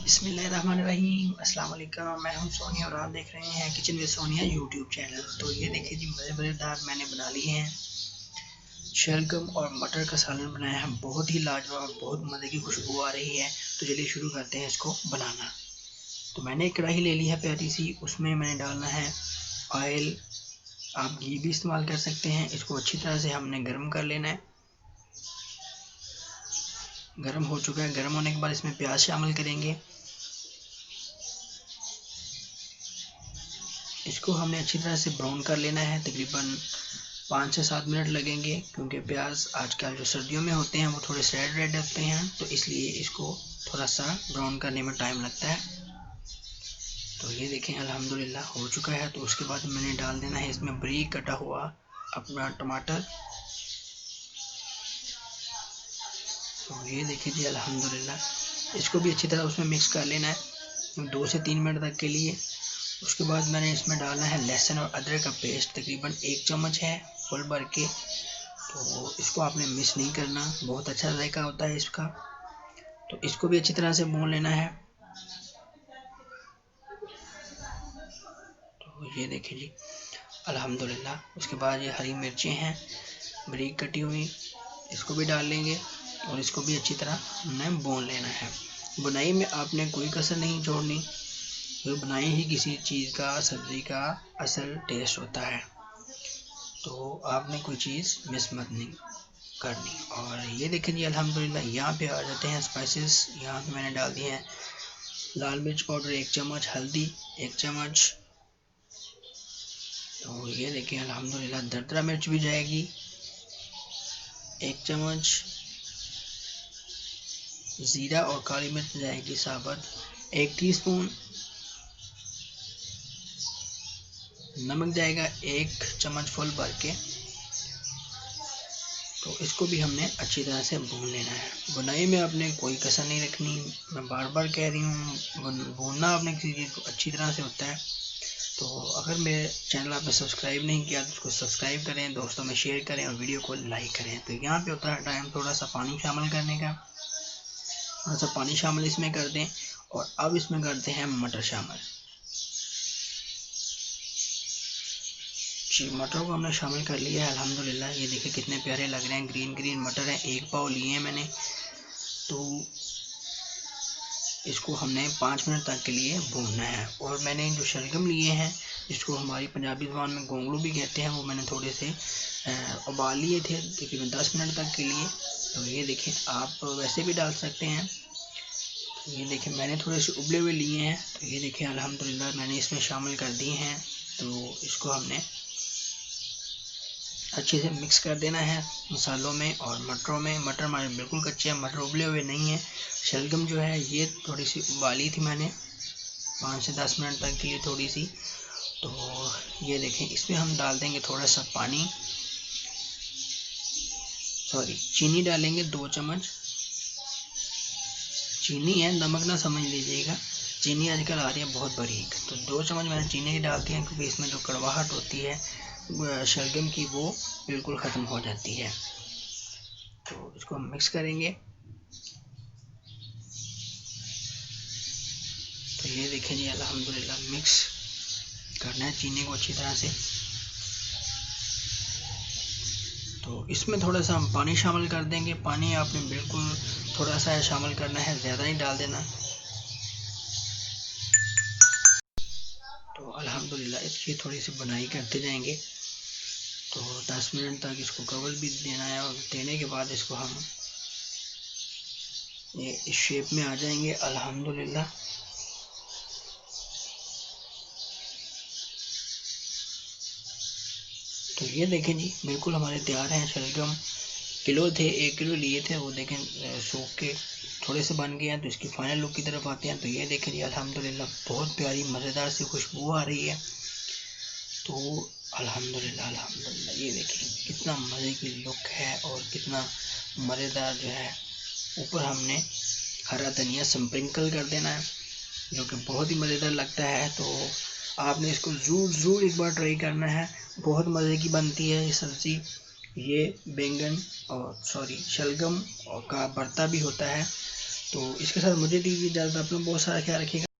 बिस्मिल्लाहिर्रहमानिर्रहीम। अस्सलाम वालेकुम। मैं हूं सोनिया और आप देख रहे हैं kitchen with Sonia YouTube channel. तो ये देखिए जी, मज़ेदार मैंने बना लिए हैं शलगम और मटर का सालन बनाया है। बहुत ही लाजवाब, बहुत मज़े की खुशबू आ रही है। तो चलिए शुरू करते हैं इसको बनाना। तो मैंने एक कढ़ाई ले ली है प्यारी सी, उसमें मैंने डालना है ऑयल। आप घी भी इस्तेमाल कर सकते हैं। इसको अच्छी तरह से हमने गर्म कर लेना है। गर्म हो चुका है। गर्म होने के बाद इसमें प्याज शामिल करेंगे। इसको हमने अच्छी तरह से ब्राउन कर लेना है। तकरीबन 5 से 7 मिनट लगेंगे, क्योंकि प्याज आजकल जो सर्दियों में होते हैं वो थोड़े रेड रेड होते हैं, तो इसलिए इसको थोड़ा सा ब्राउन करने में टाइम लगता है। तो ये देखें अल्हम्दुलिल्लाह हो चुका है। तो उसके बाद मैंने डाल देना है इसमें बारीक कटा हुआ अपना टमाटर। तो ये देखिए जी अल्हम्दुलिल्लाह, इसको भी अच्छी तरह उसमें मिक्स कर लेना है 2 से 3 मिनट तक के लिए। उसके बाद मैंने इसमें डालना है लहसुन और अदरक का पेस्ट, तकरीबन 1 चम्मच है फुल भर के। तो इसको आपने मिस नहीं करना, बहुत अच्छा जायका होता है इसका। तो इसको भी अच्छी तरह से भून लेना है। तो ये देखिए जी अल्हम्दुलिल्लाह। उसके बाद ये हरी मिर्चें हैं बारीक कटी हुई, इसको भी डाल लेंगे और इसको भी अच्छी तरह हमने भून लेना है। बुनाई में आपने कोई कसर नहीं छोड़नी, तो बुनाई ही किसी चीज़ का, सब्ज़ी का असल टेस्ट होता है। तो आपने कोई चीज़ मिस मत नहीं करनी। और ये देखें जी अल्हम्दुलिल्लाह, यहाँ पे आ जाते हैं स्पाइसेस। यहाँ पे मैंने डाल दिए हैं लाल मिर्च पाउडर 1 चम्मच, हल्दी 1 चम्मच। तो ये देखिए अल्हम्दुलिल्लाह, दरदरा मिर्च भी जाएगी 1 चम्मच, ज़ीरा और काली मिर्च जाएगी साबुत 1 टीस्पून, नमक जाएगा 1 चम्मच फुल भर के। तो इसको भी हमने अच्छी तरह से भून लेना है। बुनाई में आपने कोई कसर नहीं रखनी। मैं बार बार कह रही हूँ, भूनना आपने किसी चीज़ को अच्छी तरह से होता है। तो अगर मेरे चैनल आपने सब्सक्राइब नहीं किया तो उसको सब्सक्राइब करें, दोस्तों में शेयर करें और वीडियो को लाइक करें। तो यहाँ पे होता है टाइम थोड़ा सा पानी शामिल करने का। थोड़ा सा पानी शामिल इसमें कर दें और अब इसमें करते हैं मटर शामिल। जी, मटर को हमने शामिल कर लिया है अल्हम्दुलिल्लाह। ये देखिए कितने प्यारे लग रहे हैं, ग्रीन ग्रीन मटर हैं। 1 पाव लिए हैं मैंने। तो इसको हमने 5 मिनट तक के लिए भूनना है। और मैंने जो शलगम लिए हैं, जिसको हमारी पंजाबी ज़ुबान में गोंगलू भी कहते हैं, वो मैंने थोड़े से उबाल लिए थे तकरीबन 10 मिनट तक के लिए। तो ये देखें, आप वैसे भी डाल सकते हैं। तो ये देखें मैंने थोड़े से उबले हुए लिए हैं। तो ये देखें अल्हम्दुलिल्लाह मैंने इसमें शामिल कर दिए हैं। तो इसको हमने अच्छे से मिक्स कर देना है मसालों में और मटरों में। मटर हमारे बिल्कुल कच्चे हैं, मटर उबले हुए नहीं हैं। शलगम जो है ये थोड़ी सी उबाली थी मैंने 5 से 10 मिनट तक के लिए थोड़ी सी। तो ये देखें, इसमें हम डाल देंगे थोड़ा सा पानी, चीनी डालेंगे 2 चम्मच। चीनी है, नमक ना समझ लीजिएगा। चीनी आजकल आ रही है बहुत बारीक, तो 2 चम्मच मैंने चीनी की डालती है, क्योंकि इसमें जो कड़वाहट होती है शलगम की वो बिल्कुल ख़त्म हो जाती है। तो इसको हम मिक्स करेंगे। तो ये देखें जी अल्हम्दुलिल्लाह मिक्स करना है चीनी को अच्छी तरह से। तो इसमें थोड़ा सा हम पानी शामिल कर देंगे। पानी आपने बिल्कुल थोड़ा सा शामिल करना है, ज़्यादा नहीं डाल देना। तो अल्हम्दुलिल्लाह इसकी थोड़ी सी बुनाई करते जाएंगे। तो 10 मिनट तक इसको कवर भी देना है, और देने के बाद इसको हम ये इस शेप में आ जाएंगे अल्हम्दुलिल्लाह। तो ये देखें जी बिल्कुल हमारे तैयार हैं शलगम। किलो थे, 1 किलो लिए थे, वो देखें सूख के थोड़े से बन गए हैं। तो इसकी फाइनल लुक की तरफ आते हैं। तो ये देखें जी अल्हम्दुलिल्लाह बहुत प्यारी मज़ेदार सी खुशबू आ रही है। तो अल्हम्दुलिल्लाह ये देखें कितना मज़े की लुक है और कितना मज़ेदार जो है। ऊपर हमने हरा धनिया स्प्रिंकल कर देना है, जो कि बहुत ही मज़ेदार लगता है। तो आपने इसको ज़रूर एक बार ट्राई करना है, बहुत मज़े की बनती है ये सब्ज़ी। ये बैंगन और शलगम का भरता भी होता है। तो इसके साथ मुझे दीजिए इजाज़त। अपना बहुत सारा ख्याल रखिएगा।